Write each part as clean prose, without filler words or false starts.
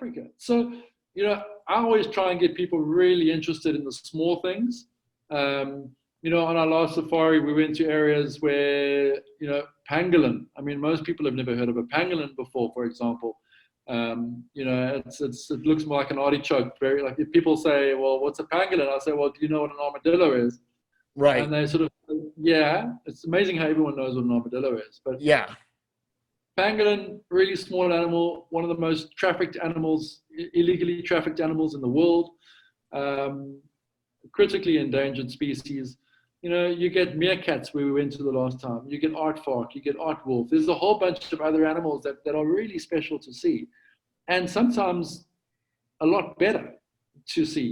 Africa. So, I always try and get people really interested in the small things. On our last safari, we went to areas where, pangolin. I mean, most people have never heard of a pangolin before, for example. It looks more like an artichoke. Very like if people say, "Well, what's a pangolin?" I say, "Well, do you know what an armadillo is?" Right. And they sort of, yeah. It's amazing how everyone knows what an armadillo is. But Yeah. pangolin, really small animal, one of the most trafficked animals, illegally trafficked animals in the world, critically endangered species. You get meerkats where we went to the last time. You get aardvark, you get aardwolf. There's a whole bunch of other animals that are really special to see. And sometimes a lot better to see.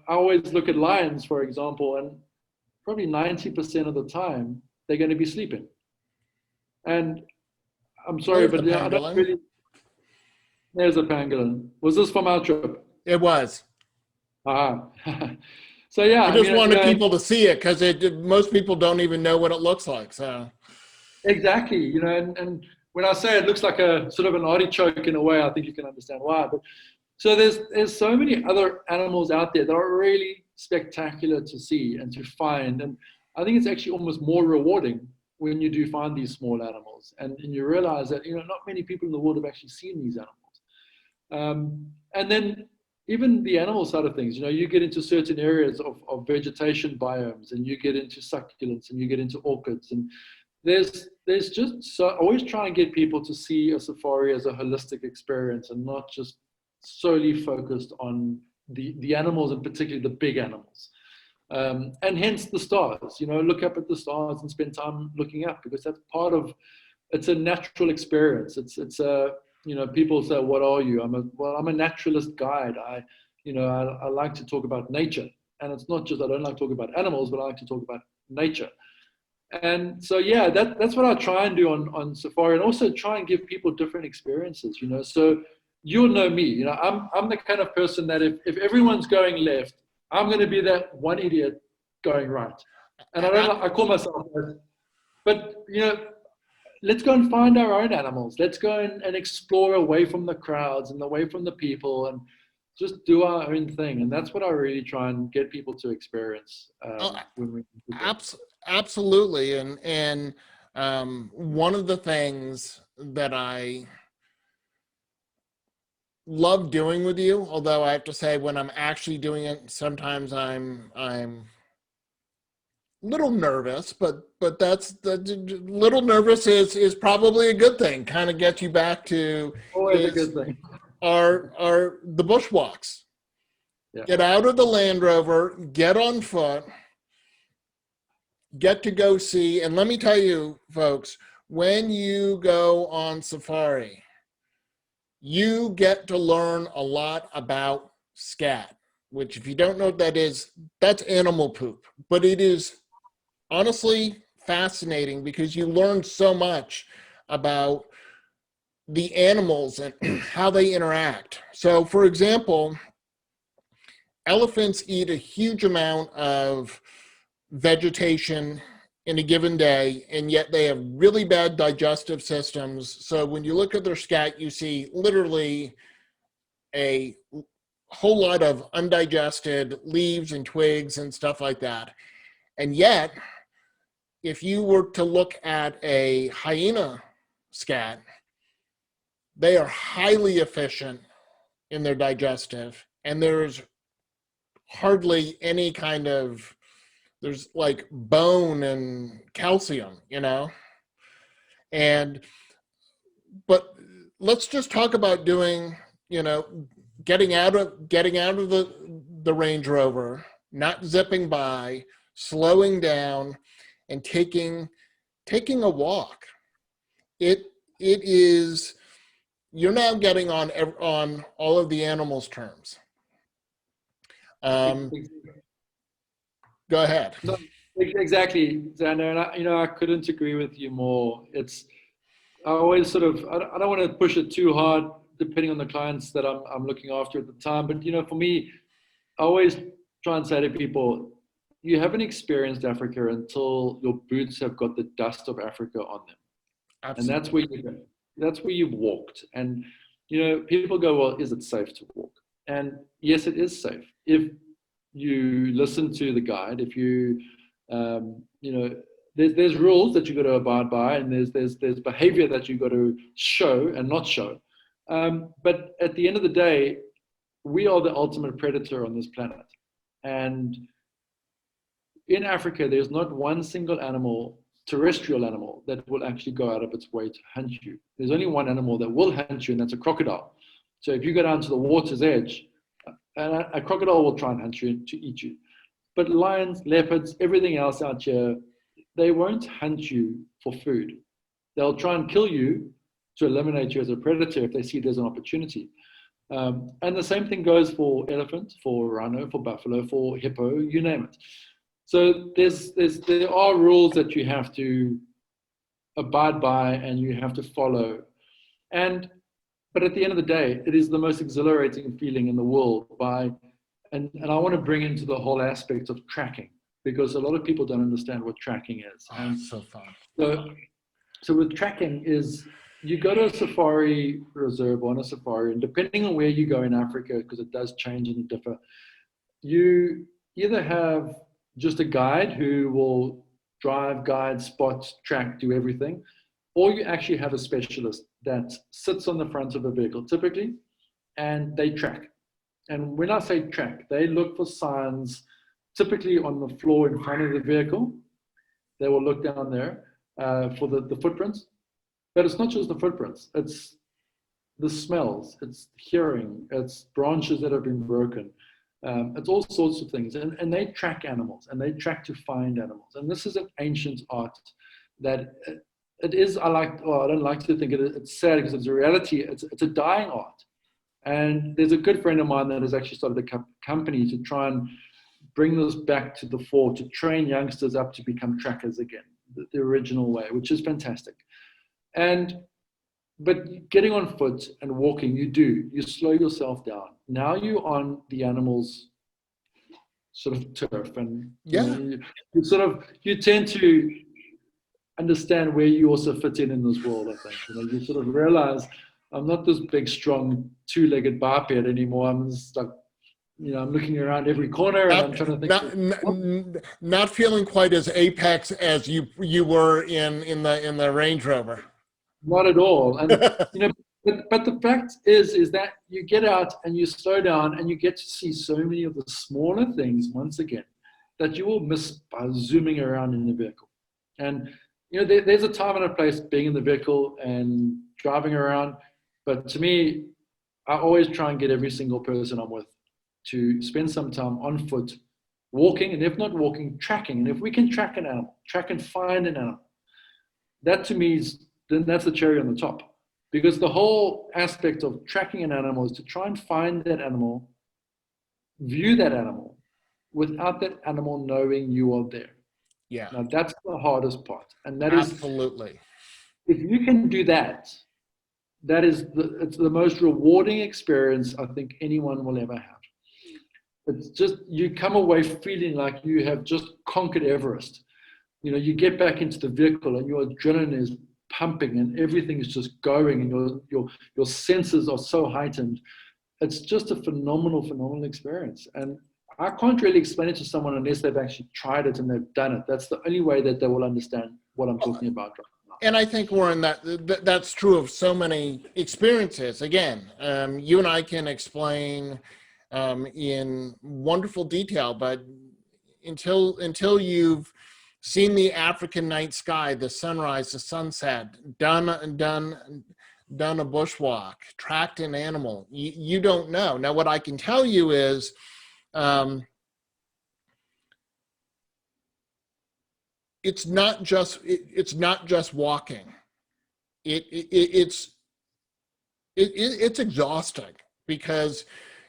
I always look at lions, for example, and probably 90% of the time, they're going to be sleeping. And I'm sorry, There's but the I don't pangolin. really. There's a pangolin. Was this from our trip? It was. Ah. So yeah, I I just mean, wanted people to see it because most people don't even know what it looks like. So exactly, and when I say it looks like a sort of an artichoke in a way, I think you can understand why. But so there's so many other animals out there that are really spectacular to see and to find, and I think it's actually almost more rewarding when you do find these small animals, and you realize that not many people in the world have actually seen these animals. And then even the animal side of things, you get into certain areas of vegetation biomes, and you get into succulents, and you get into orchids, and there's just so always try and get people to see a safari as a holistic experience and not just solely focused on the animals, and particularly the big animals. And hence the stars. Look up at the stars and spend time looking up, because that's part of it's a natural experience. It's a people say, "What are you?" I'm a naturalist guide. I like to talk about nature, and it's not just I don't like talking about animals, but I like to talk about nature. And so yeah, that's what I try and do on safari, and also try and give people different experiences. So you'll know me. I'm the kind of person that if everyone's going left, I'm going to be that one idiot going right. And I call myself that. But let's go and find our own animals. Let's go and explore away from the crowds and away from the people, and just do our own thing. And that's what I really try and get people to experience oh, when we absolutely. And one of the things that I love doing with you, although I have to say when I'm actually doing it, sometimes I'm little nervous, but that's the little nervous is probably a good thing. Kind of gets you back to always a is good thing. are the bushwalks. Yeah. Get out of the Land Rover, get on foot, get to go see. And let me tell you, folks, when you go on safari, you get to learn a lot about scat, which if you don't know what that is, that's animal poop. But it is honestly fascinating because you learn so much about the animals and how they interact. So for example, elephants eat a huge amount of vegetation in a given day, and yet they have really bad digestive systems. So when you look at their scat, you see literally a whole lot of undigested leaves and twigs and stuff like that. And yet, if you were to look at a hyena scat, they are highly efficient in their digestive, and there's hardly any kind of, there's like bone and calcium, and but let's just talk about doing, getting out of the Range Rover, not zipping by, slowing down, and taking a walk. It is, you're now getting on all of the animals' terms. Go ahead. No, exactly, Xander. And I couldn't agree with you more. I always sort of, I don't want to push it too hard, depending on the clients that I'm looking after at the time. But for me, I always try and say to people, you haven't experienced Africa until your boots have got the dust of Africa on them, and Absolutely. that's where you've walked. And People go, well, is it safe to walk? And yes, it is safe if you listen to the guide. If you, there's rules that you got to abide by, and there's behavior that you got to show and not show. But at the end of the day, we are the ultimate predator on this planet. And in Africa, there's not one single animal, terrestrial animal, that will actually go out of its way to hunt you. There's only one animal that will hunt you, and that's a crocodile. So if you go down to the water's edge, a crocodile will try and hunt you to eat you. But lions, leopards, everything else out here, they won't hunt you for food. They'll try and kill you to eliminate you as a predator if they see there's an opportunity. And the same thing goes for elephant, for rhino, for buffalo, for hippo, you name it. So there are rules that you have to abide by and you have to follow. But at the end of the day, it is the most exhilarating feeling in the world. And I want to bring into the whole aspect of tracking, because a lot of people don't understand what tracking is. Oh, so fun. So with tracking is, you go to a safari reserve or on a safari, and depending on where you go in Africa, because it does change and differ, you either have just a guide who will drive, guide, spot, track, do everything, or you actually have a specialist that sits on the front of a vehicle typically, and they track. And when I say track, they look for signs typically on the floor in front of the vehicle. They will look down there for the footprints. But it's not just the footprints, it's the smells, it's hearing, it's branches that have been broken. It's all sorts of things. And they track animals, and they track to find animals. And this is an ancient art that it is, I don't like to think it's sad because it's a reality. It's a dying art. And there's a good friend of mine that has actually started a company to try and bring this back to the fore, to train youngsters up to become trackers again, the original way, which is fantastic. But getting on foot and walking, you slow yourself down. Now you're on the animal's sort of turf, and you tend to understand where you also fit in this world. I think you sort of realize, I'm not this big, strong, two-legged biped anymore. I'm just like, I'm looking around every corner, and I'm trying to think. Not feeling quite as apex as you were in the Range Rover. Not at all. And but the fact is that you get out and you slow down, and you get to see so many of the smaller things once again that you will miss by zooming around in the vehicle. And there's a time and a place being in the vehicle and driving around. But to me, I always try and get every single person I'm with to spend some time on foot, walking, and if not walking, tracking. And if we can track an animal, track and find an animal, that to me then that's the cherry on the top. Because the whole aspect of tracking an animal is to try and find that animal, view that animal, without that animal knowing you are there. Yeah. Now that's the hardest part. And that absolutely. If you can do that, it's the most rewarding experience I think anyone will ever have. It's just, you come away feeling like you have just conquered Everest. You get back into the vehicle and your adrenaline is pumping and everything is just going, and your senses are so heightened. It's just a phenomenal experience. And I can't really explain it to someone unless they've actually tried it and they've done it. That's the only way that they will understand what I'm talking about right now. And I think, Warren, that's true of so many experiences. Again, you and I can explain in wonderful detail, but until you've seen the African night sky, the sunrise, the sunset, done a bushwalk, tracked an animal, you don't know. Now, what I can tell you is, it's not just walking. It's exhausting, because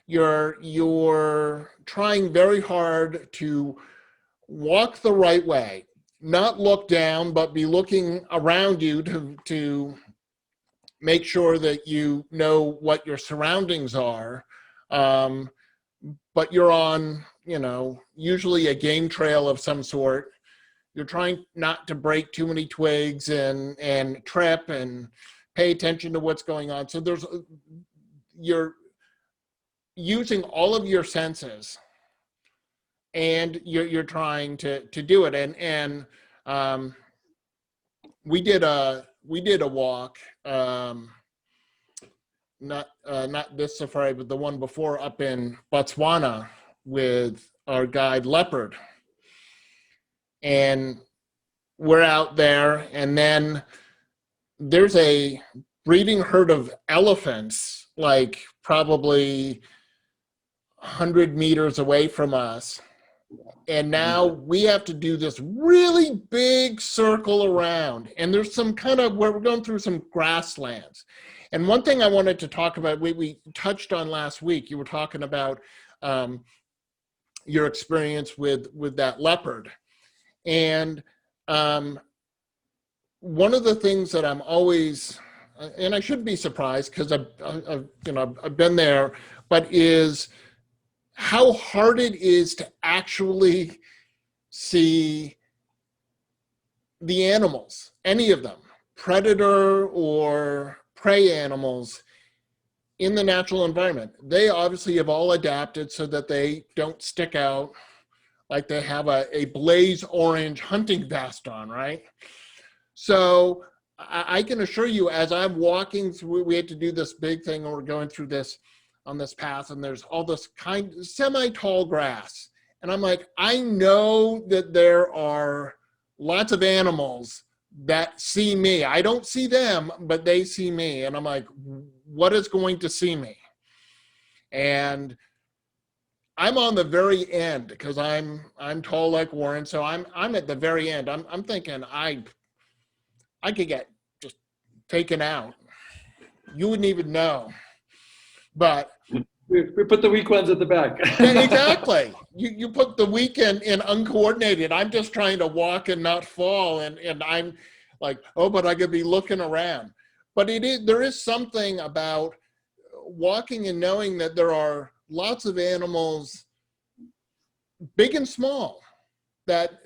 you're trying very hard to walk the right way, not look down, but be looking around you to make sure that you know what your surroundings are. But you're on, usually a game trail of some sort. You're trying not to break too many twigs and trip and pay attention to what's going on. So you're using all of your senses, and you're trying to do it. And we did a walk, not this safari, but the one before, up in Botswana with our guide Leopard. And we're out there, and then there's a breeding herd of elephants, like probably 100 meters away from us. And now we have to do this really big circle around. And there's some kind of, where we're going through some grasslands. And one thing I wanted to talk about, we touched on last week, you were talking about your experience with that leopard. And one of the things that I'm always, and I shouldn't be surprised because I've been there, but is how hard it is to actually see the animals, any of them, predator or prey animals, in the natural environment. They obviously have all adapted so that they don't stick out, like they have a blaze orange hunting vest on, right? So I can assure you, as I'm walking through, we had to do this big thing, and we're going through this on this path, and there's all this kind of semi-tall grass. And I'm like, I know that there are lots of animals that see me. I don't see them, but they see me. And I'm like, what is going to see me? And I'm on the very end because I'm tall like Warren. So I'm at the very end. I'm thinking I could get just taken out. You wouldn't even know. But we put the weak ones at the back. yeah, exactly. You put the weak in uncoordinated. I'm just trying to walk and not fall, and I'm like, oh, but I could be looking around. But there is something about walking and knowing that there are lots of animals, big and small, that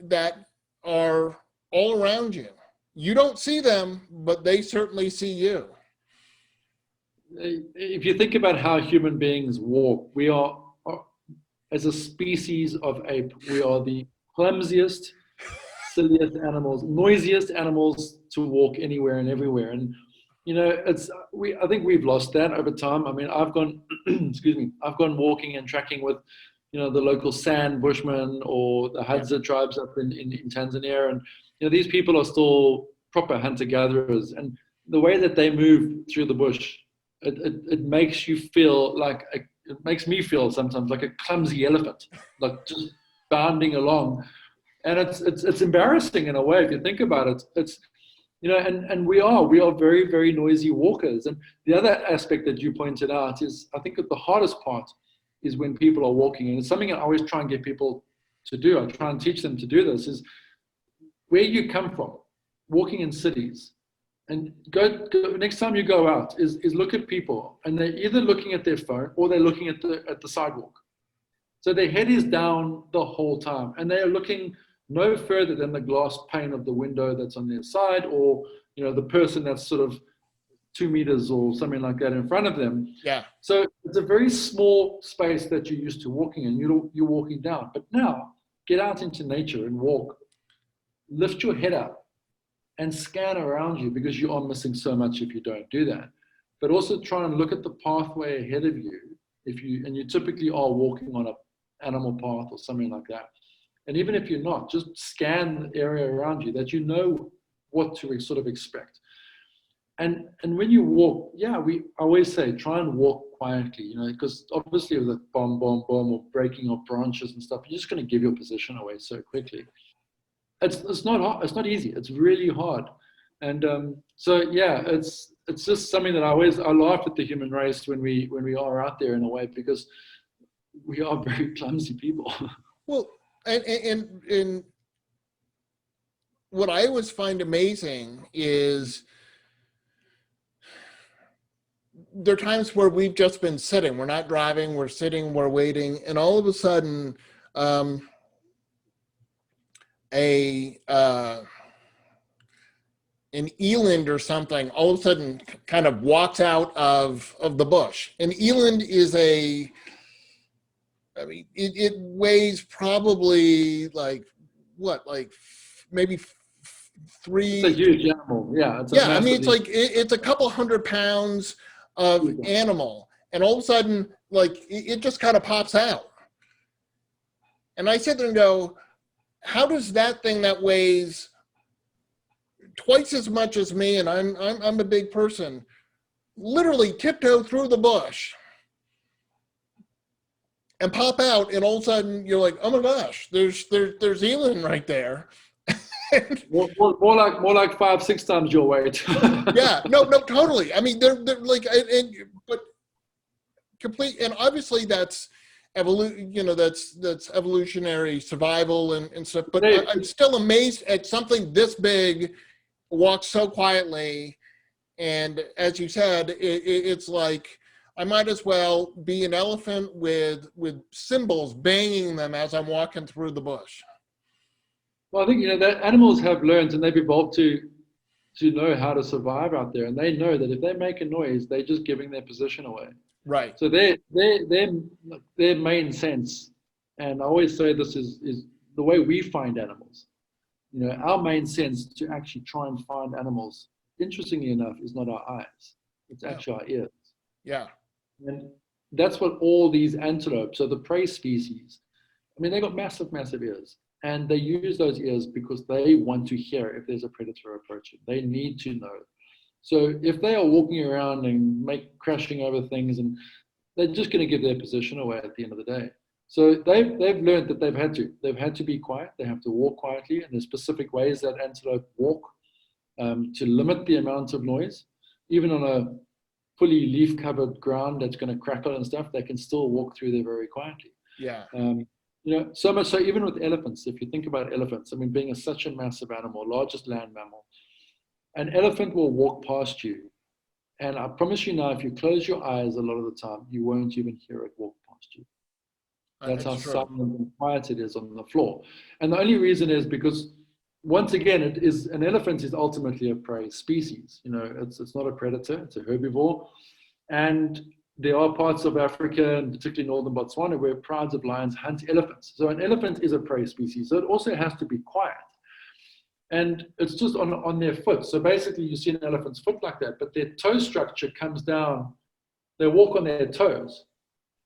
are all around you. You don't see them, but they certainly see you. If you think about how human beings walk, we are, as a species of ape, we are the clumsiest, silliest animals, noisiest animals to walk anywhere and everywhere. And I think we've lost that over time. I mean, I've gone, excuse me, I've gone walking and tracking with, the local San Bushmen or the Hadza tribes up in Tanzania, and these people are still proper hunter-gatherers, and the way that they move through the bush, it makes you feel like it makes me feel sometimes like a clumsy elephant, like just bounding along, and it's embarrassing in a way if you think about it. It's and we are very, very noisy walkers. And the other aspect that you pointed out is, I think that the hardest part is when people are walking, and it's something I always try and get people to do. I try and teach them to do this, is where you come from, walking in cities. And go next time you go out, is look at people, and they're either looking at their phone or they're looking at the sidewalk. So their head is down the whole time, and they are looking no further than the glass pane of the window that's on their side, or the person that's sort of 2 meters or something like that in front of them. Yeah. So it's a very small space that you're used to walking in. You're walking down, but now get out into nature and walk. Lift your head up and scan around you, because you are missing so much if you don't do that. But also try and look at the pathway ahead of you, and you typically are walking on an animal path or something like that. And even if you're not, just scan the area around you, that you know what to sort of expect. And when you walk, I always say, try and walk quietly, because obviously with the bomb, or breaking of branches and stuff, you're just going to give your position away so quickly. It's not hard. It's not easy. It's really hard. And it's just something that I laugh at the human race when we are out there, in a way, because we are very clumsy people. Well, and what I always find amazing is there are times where we've just been sitting. We're not driving. We're sitting. We're waiting, and all of a sudden, a an eland or something all of a sudden kind of walks out of the bush. An eland is I mean, it weighs probably like what, like maybe It's a three. huge animal. Yeah, it's a Yeah, I mean, massively it's a couple 100 pounds of huge animal. animal, and all of a sudden, like it just kind of pops out. And I sit there and go, how does that thing that weighs twice as much as me, and I'm a big person, literally tiptoe through the bush and pop out, and all of a sudden you're like, oh my gosh, there's Elon right there. More like 5, 6 times your weight. Yeah, no, totally. I mean, they're like, but complete, and obviously that's that's evolutionary survival and stuff. But I'm still amazed at something this big walks so quietly. And as you said, it's like I might as well be an elephant with cymbals banging them as I'm walking through the bush. Well, I think that animals have learned and they've evolved to know how to survive out there, and they know that if they make a noise, they're just giving their position away. Right. So their main sense, and I always say this is the way we find animals. Our main sense to actually try and find animals, interestingly enough, is not our eyes. It's actually our ears. Yeah. And that's what all these antelopes, so the prey species, I mean, they got massive, massive ears. And they use those ears because they want to hear if there's a predator approaching. They need to know. So if they are walking around and crashing over things, and they're just going to give their position away at the end of the day. So they've learned that they've had to be quiet. They have to walk quietly, and there's specific ways that antelope walk to limit the amount of noise. Even on a fully leaf-covered ground that's going to crackle and stuff, they can still walk through there very quietly. Yeah. So much so even with elephants, if you think about elephants, I mean, being such a massive animal, largest land mammal, an elephant will walk past you. And I promise you now, if you close your eyes a lot of the time, you won't even hear it walk past you. That's how silent and quiet it is on the floor. And the only reason is because, once again, an elephant is ultimately a prey species. It's not a predator, it's a herbivore. And there are parts of Africa, and particularly northern Botswana, where prides of lions hunt elephants. So an elephant is a prey species. So it also has to be quiet. And it's just on their foot. So basically you see an elephant's foot like that, but their toe structure comes down. They walk on their toes.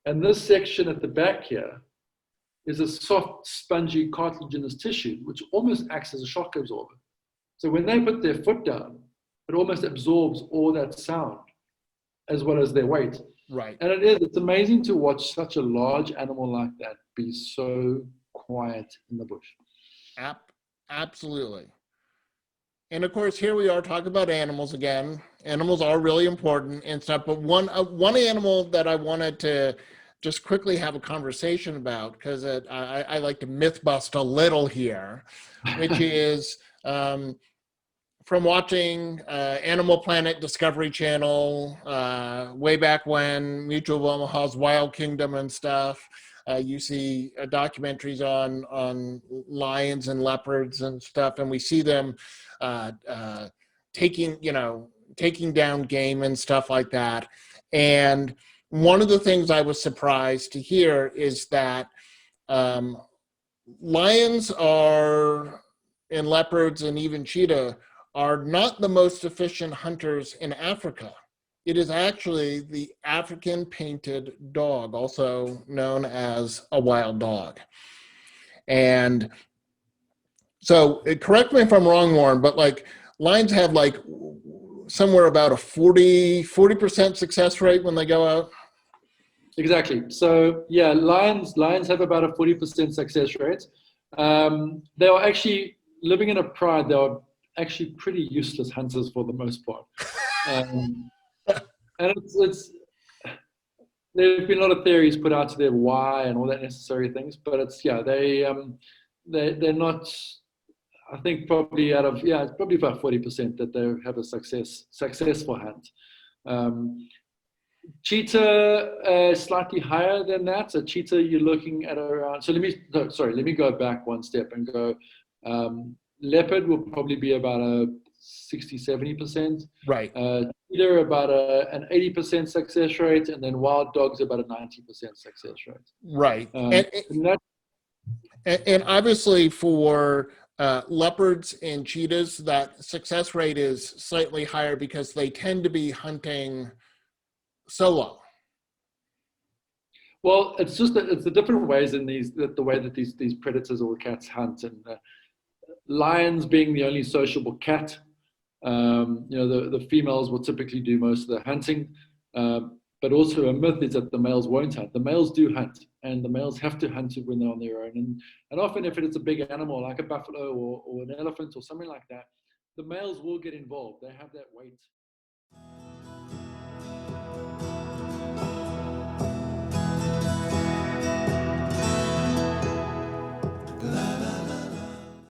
And this section at the back here is a soft, spongy, cartilaginous tissue, which almost acts as a shock absorber. So when they put their foot down, it almost absorbs all that sound as well as their weight. Right. And it's amazing to watch such a large animal like that be so quiet in the bush. Absolutely. And of course, here we are talking about animals again. Animals are really important and stuff. But one animal that I wanted to just quickly have a conversation about, because I like to myth bust a little here, which is from watching Animal Planet Discovery Channel way back when, Mutual of Omaha's Wild Kingdom and stuff. You see documentaries on lions and leopards and stuff, and we see them taking down game and stuff like that. And one of the things I was surprised to hear is that lions and leopards and even cheetah are not the most efficient hunters in Africa. It is actually the African painted dog, also known as a wild dog. And so, correct me if I'm wrong, Warren, but like lions have like somewhere about a 40% success rate when they go out. Exactly. So yeah, lions have about a 40% success rate. They are actually living in a pride. They are actually pretty useless hunters for the most part. And there's been a lot of theories put out to their why and all that necessary things, but they're not. I think probably it's probably about 40% that they have a successful hunt. Cheetah slightly higher than that. So cheetah, you're looking at around. So let me go back one step and go. Leopard will probably be about a 60-70%. Right. Cheetah about an 80% success rate, and then wild dogs about a 90% success rate. Right. And And obviously for leopards and cheetahs, that success rate is slightly higher because they tend to be hunting solo. Well, it's just that it's the different ways in the way that these predators or cats hunt, and lions being the only sociable cat, the females will typically do most of the hunting. But also a myth is that the males won't hunt. The males do hunt, and the males have to hunt when they're on their own. And often if it's a big animal like a buffalo or an elephant or something like that, the males will get involved. They have that weight